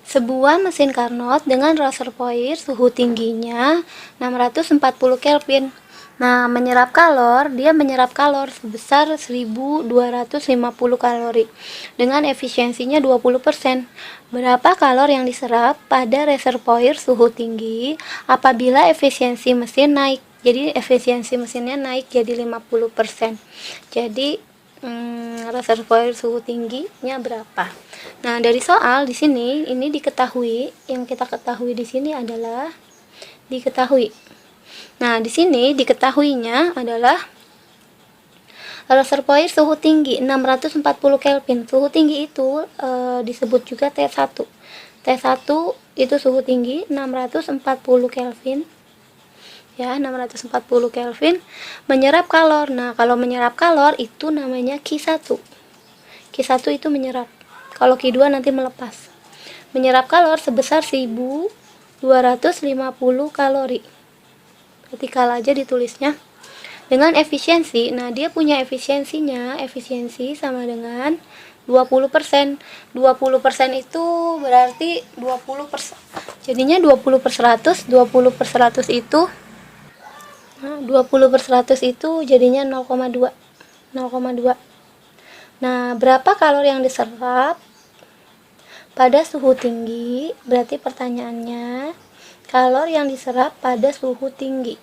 Sebuah mesin Carnot dengan reservoir suhu tingginya 640 Kelvin. Nah, dia menyerap kalor sebesar 1250 kalori dengan efisiensinya 20%. Berapa kalor yang diserap pada reservoir suhu tinggi apabila efisiensi mesin naik? Jadi efisiensi mesinnya naik jadi 50%. Jadi reservoir suhu tingginya berapa? Nah, dari soal di sini ini diketahui, yang kita ketahui di sini adalah diketahui. Nah, di sini diketahuinya adalah reservoir suhu tinggi 640 Kelvin. Suhu tinggi itu disebut juga T1. T1 itu suhu tinggi 640 Kelvin. Ya, 640 Kelvin menyerap kalor. Nah, kalau menyerap kalor itu namanya Q1. Q1 itu menyerap. Kalau Q2 nanti melepas. Menyerap kalor sebesar 1250 kalori. Ketikal aja ditulisnya. Dengan efisiensi, nah dia punya efisiensinya, efisiensi sama dengan 20%. 20% itu berarti 20%. Jadinya 20/100, 20/100 itu 20/100 itu jadinya 0,2. 0,2. Nah, berapa kalori yang diserap pada suhu tinggi? Berarti pertanyaannya, kalori yang diserap pada suhu tinggi.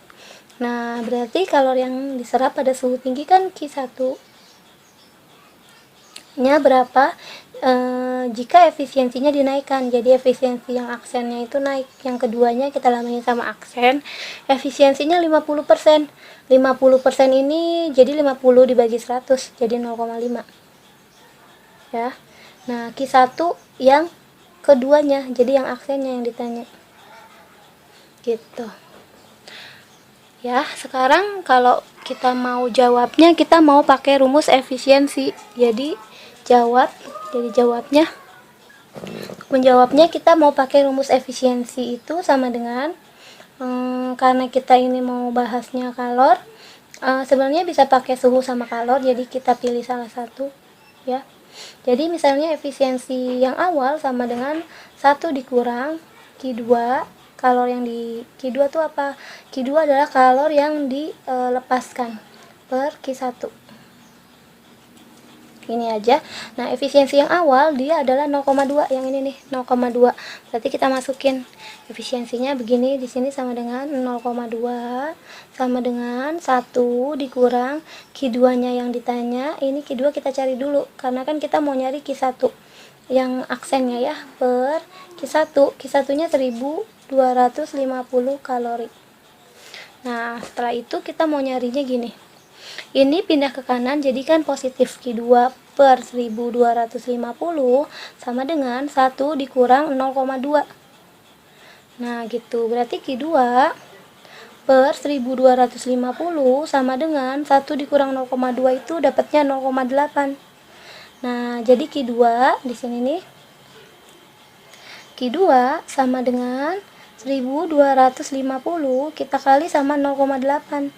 Nah, berarti kalori yang diserap pada suhu tinggi kan Q1 nya berapa? Jika efisiensinya dinaikkan, jadi efisiensi yang aksennya itu naik, yang keduanya kita lamain sama aksen, efisiensinya 50%. 50% ini jadi 50 dibagi 100 jadi 0,5 ya. Nah, Q1 yang keduanya, jadi yang aksennya yang ditanya gitu ya. Sekarang kalau kita mau jawabnya, kita mau pakai rumus efisiensi. Jadi jawabnya menjawabnya kita mau pakai rumus efisiensi itu sama dengan karena kita ini mau bahasnya kalor, sebenarnya bisa pakai suhu sama kalor, jadi kita pilih salah satu ya. Jadi misalnya efisiensi yang awal sama dengan 1 dikurang Q2. Kalor yang di Q2 itu apa? Q2 adalah kalor yang dilepaskan per Q1. Ini aja. Nah, efisiensi yang awal dia adalah 0,2, yang ini nih 0,2. Berarti kita masukin efisiensinya begini, di sini sama dengan 0,2 sama dengan 1 dikurang Q2-nya yang ditanya. Ini Q2 kita cari dulu karena kan kita mau nyari Q1 yang aksennya ya, per Q1. Q1-nya 1250 kalori. Nah, setelah itu kita mau nyarinya gini. Ini pindah ke kanan, jadi kan positif Q2 per 1250 sama dengan 1 dikurang 0,2. Nah, gitu. Berarti Q2 per 1250 sama dengan 1 dikurang 0,2 itu dapatnya 0,8. Nah, jadi Q2 di sini nih. Q2 sama dengan 1250 kita kali sama 0,8.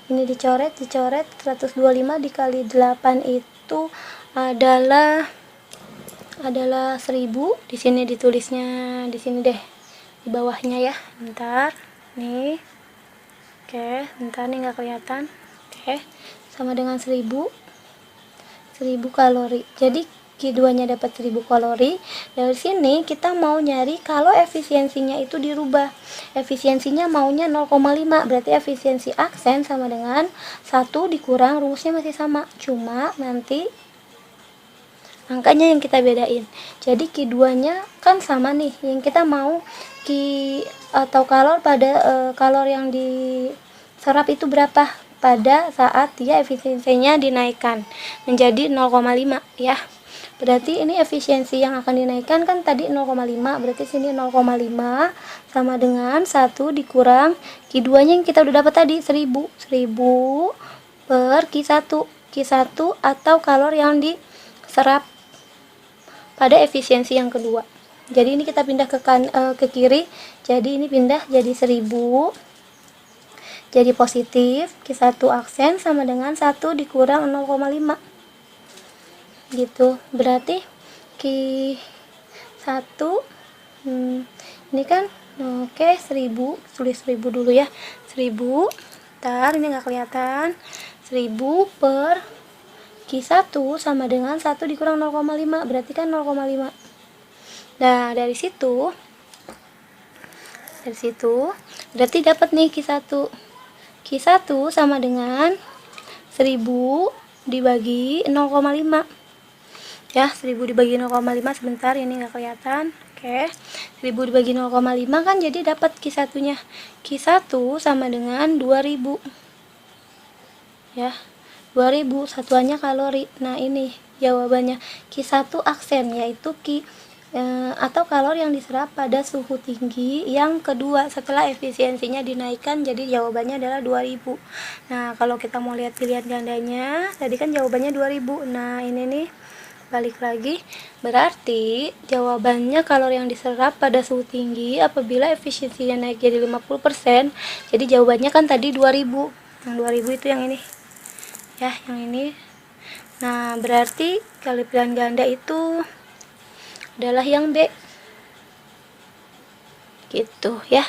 Ini dicoret 125 dikali 8 itu adalah 1000. Di sini ditulisnya di sini deh, di bawahnya ya. Bentar. Nih. Oke, bentar nih nggak kelihatan. Oke. Sama dengan 1000 kalori. Jadi Q2-nya dapat 1000 kalori. Dari sini kita mau nyari kalau efisiensinya itu dirubah. Efisiensinya maunya 0,5. Berarti efisiensi aksen sama dengan 1 dikurang, rumusnya masih sama. Cuma nanti angkanya yang kita bedain. Jadi Q2-nya kan sama nih. Yang kita mau atau kalor pada kalor yang diserap itu berapa pada saat dia efisiensinya dinaikkan menjadi 0,5 ya. Berarti ini efisiensi yang akan dinaikkan kan tadi 0,5, berarti sini 0,5 sama dengan 1 dikurang Q2-nya yang kita udah dapat tadi 1000 per Q1 atau kalor yang diserap pada efisiensi yang kedua. Jadi ini kita pindah ke kiri, jadi ini pindah jadi 1000, jadi positif. Q1 aksen sama dengan 1 dikurang 0,5 gitu. Berarti Q1 Ini kan oke 1000, tulis 1000 dulu ya. 1000, ntar ini nggak kelihatan. 1000 per Q1 sama dengan 1 dikurang 0,5, berarti kan 0,5. Nah, dari situ berarti dapat nih Q1. Q1 sama dengan 1000 dibagi 0,5. Ya, 1000 dibagi 0,5 sebentar, ini nggak kelihatan. Oke, 1000 dibagi 0,5 kan jadi dapat Q1-nya. Q1 sama dengan 2000. Ya, 2000 satuannya kalori. Nah, ini jawabannya. Q1 aksen, yaitu atau kalori yang diserap pada suhu tinggi yang kedua setelah efisiensinya dinaikkan, jadi jawabannya adalah 2000. Nah, kalau kita mau lihat pilihan gandanya, tadi kan jawabannya 2000. Nah, ini nih, balik lagi, berarti jawabannya kalori yang diserap pada suhu tinggi apabila efisiensinya naik jadi 50%, jadi jawabannya kan tadi 2000. Yang 2000 itu yang ini. Ya, yang ini. Nah, berarti kalau pilihan ganda itu adalah yang B. Gitu ya.